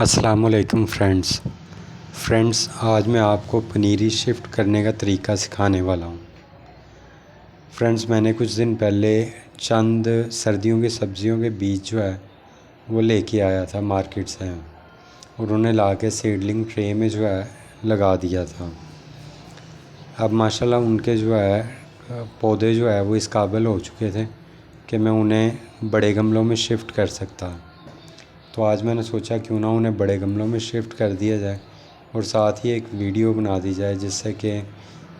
अस्सलामुअलैकुम फ्रेंड्स, आज मैं आपको पनीरी शिफ्ट करने का तरीका सिखाने वाला हूँ। फ्रेंड्स, मैंने कुछ दिन पहले चंद सर्दियों की सब्ज़ियों के बीज जो है वो लेके आया था मार्केट से, और उन्हें ला के सीडलिंग ट्रे में जो है लगा दिया था। अब माशाल्लाह उनके जो है पौधे जो है वो इस काबिल हो चुके थे कि मैं उन्हें बड़े गमलों में शिफ्ट कर सकता। तो आज मैंने सोचा क्यों ना उन्हें बड़े गमलों में शिफ्ट कर दिया जाए और साथ ही एक वीडियो बना दी जाए जिससे कि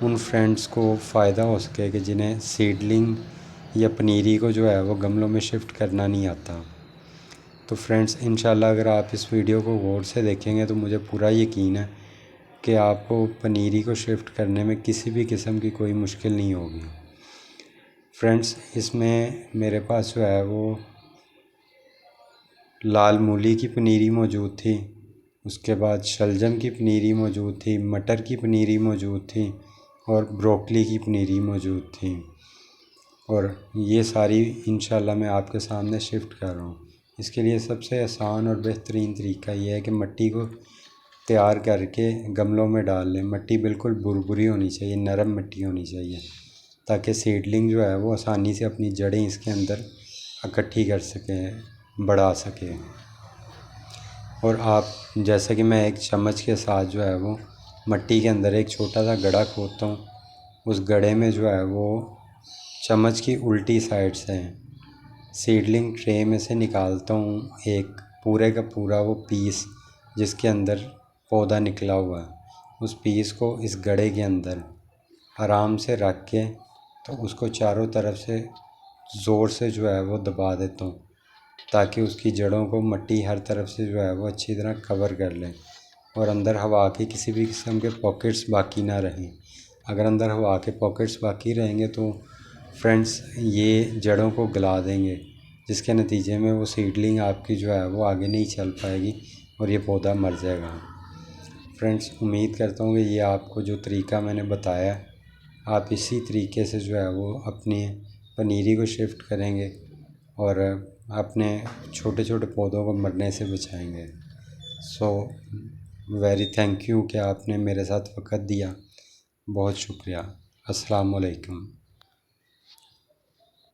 उन फ्रेंड्स को फ़ायदा हो सके कि जिन्हें सीडलिंग या पनीरी को जो है वो गमलों में शिफ्ट करना नहीं आता। तो फ्रेंड्स, इंशाल्लाह अगर आप इस वीडियो को गौर से देखेंगे तो मुझे पूरा यकीन है कि आपको पनीरी को शिफ्ट करने में किसी भी किस्म की कोई मुश्किल नहीं होगी। फ्रेंड्स, इसमें मेरे पास जो है वो लाल मूली की पनीरी मौजूद थी, उसके बाद शलजम की पनीरी मौजूद थी, मटर की पनीरी मौजूद थी और ब्रोकली की पनीरी मौजूद थी। और ये सारी इंशाल्लाह मैं आपके सामने शिफ्ट कर रहा हूँ। इसके लिए सबसे आसान और बेहतरीन तरीका ये है कि मिट्टी को तैयार करके गमलों में डाल लें। मिट्टी बिल्कुल भुरभुरी होनी चाहिए, नरम मिट्टी होनी चाहिए, ताकि सीडलिंग जो है वो आसानी से अपनी जड़ें इसके अंदर इकट्ठी कर सकें, बढ़ा सके। और आप जैसे कि मैं एक चम्मच के साथ जो है वो मिट्टी के अंदर एक छोटा सा गड्ढा खोदता हूँ। उस गड्ढे में जो है वो चम्मच की उल्टी साइड से सीडलिंग ट्रे में से निकालता हूँ एक पूरे का पूरा वो पीस जिसके अंदर पौधा निकला हुआ है। उस पीस को इस गड्ढे के अंदर आराम से रख के तो उसको चारों तरफ से ज़ोर से जो है वो दबा देता हूँ, ताकि उसकी जड़ों को मिट्टी हर तरफ से जो है वो अच्छी तरह कवर कर ले और अंदर हवा के किसी भी किस्म के पॉकेट्स बाकी ना रहें। अगर अंदर हवा के पॉकेट्स बाकी रहेंगे तो फ्रेंड्स ये जड़ों को गला देंगे, जिसके नतीजे में वो सीडलिंग आपकी जो है वो आगे नहीं चल पाएगी और ये पौधा मर जाएगा। फ्रेंड्स, उम्मीद करता हूँ कि ये आपको जो तरीका मैंने बताया आप इसी तरीके से जो है वो अपनी पनीरी को शिफ्ट करेंगे और अपने छोटे छोटे पौधों को मरने से बचाएंगे। सो वेरी थैंक यू कि आपने मेरे साथ वक़्त दिया। बहुत शुक्रिया। अस्सलाम वालेकुम।